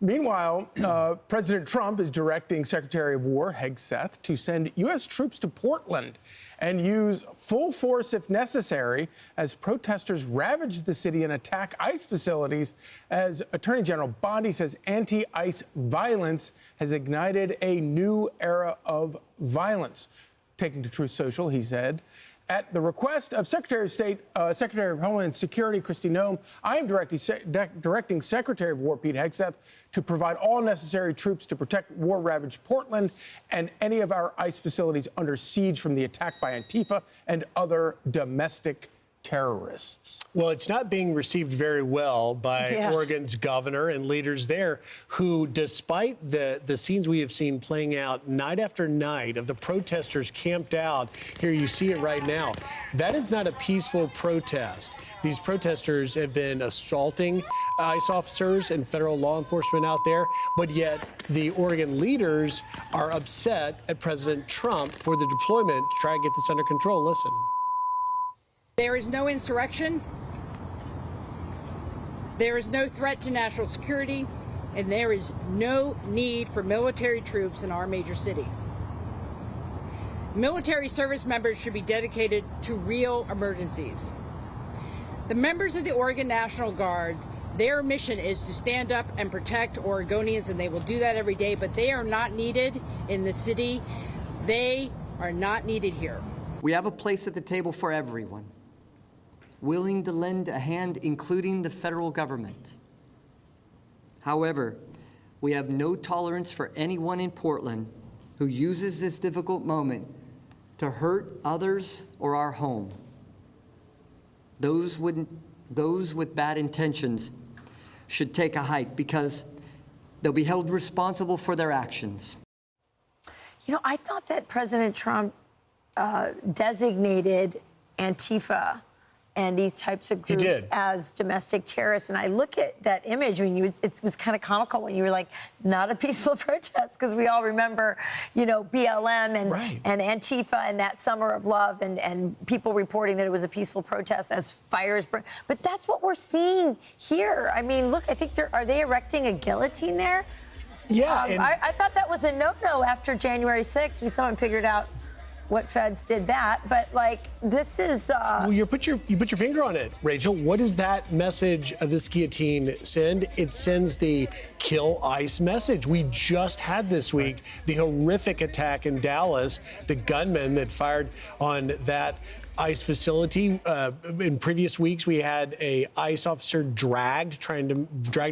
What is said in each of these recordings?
Meanwhile, President Trump is directing Secretary of War Hegseth to send U.S. troops to Portland and use full force if necessary as protesters ravage the city and attack ICE facilities, as Attorney General Bondi says anti-ICE violence has ignited a new era of violence. Taking to Truth Social, he said, at the request of Secretary of State, Secretary of Homeland Security, Kristi Noem, I am directing Secretary of War Pete Hegseth to provide all necessary troops to protect war-ravaged Portland and any of our ICE facilities under siege from the attack by Antifa and other domestic terrorists. Well, it's not being received very well by Oregon's governor and leaders there who, despite the scenes we have seen playing out night after night of the protesters camped out, here you see it right now, that is not a peaceful protest. These protesters have been assaulting ICE officers and federal law enforcement out there, but yet the Oregon leaders are upset at President Trump for the deployment to try and get this under control. Listen. There is no insurrection, there is no threat to national security, and there is no need for military troops in our major city. Military service members should be dedicated to real emergencies. The members of the Oregon National Guard, their mission is to stand up and protect Oregonians, and they will do that every day, but they are not needed in the city. They are not needed here. We have a place at the table for everyone, willing to lend a hand, including the federal government. However, we have no tolerance for anyone in Portland who uses this difficult moment to hurt others or our home. Those with bad intentions should take a hike because they'll be held responsible for their actions. You know, I thought that President Trump designated Antifa and these types of groups as domestic terrorists. And I look at that image, I mean, it was kind of comical when you were like, not a peaceful protest, because we all remember, you know, BLM and Antifa and that summer of love and people reporting that it was a peaceful protest as fires burn. But that's what we're seeing here. I mean, look, I think are they erecting a guillotine there? Yeah. I thought that was a no-no after January 6th. We still haven't figured out what feds did that, but like this is. Well, you put your finger on it, Rachel. What does that message of this guillotine send? It sends the kill ICE message. We just had this week the horrific attack in Dallas, the gunman that fired on that ICE facility. In previous weeks, we had a ICE officer dragged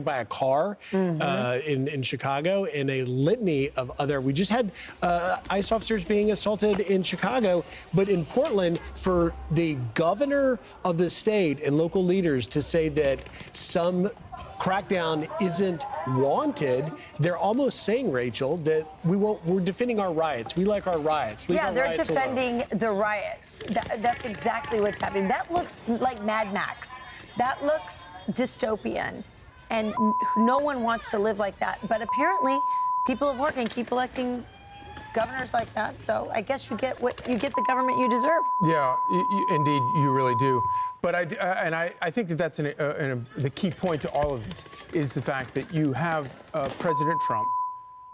by a car in Chicago, and a litany of other. We just had ICE officers being assaulted in Chicago, but in Portland, for the governor of the state and local leaders to say that some crackdown isn't wanted, they're almost saying, Rachel, that we're defending our riots. We like our riots. Leave yeah, our they're riots defending alone. the riots. That's exactly what's happening. That looks like Mad Max. That looks dystopian. And no one wants to live like that. But apparently, people of Oregon keep electing governors like that. So I guess you get the government you deserve. Yeah, indeed, you really do. But I think that that's the key point to all of this is the fact that you have President Trump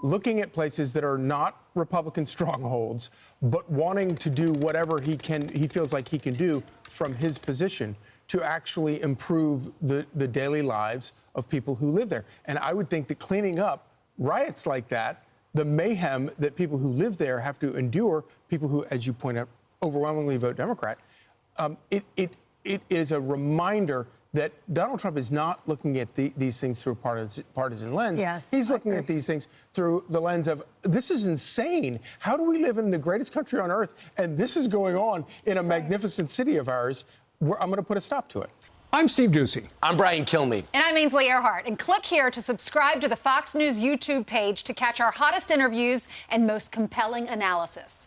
looking at places that are not Republican strongholds, but wanting to do whatever he feels like he can do from his position to actually improve the daily lives of people who live there. And I would think that cleaning up riots like that, the mayhem that people who live there have to endure, people who, as you point out, overwhelmingly vote Democrat, it is a reminder that Donald Trump is not looking at these things through a partisan lens. Yes, he's looking at these things through the lens of, this is insane. How do we live in the greatest country on earth, and this is going on in a magnificent city of ours? I'm going to put a stop to it. I'm Steve Doocy. I'm Brian Kilmeade. And I'm Ainsley Earhart. And click here to subscribe to the Fox News YouTube page to catch our hottest interviews and most compelling analysis.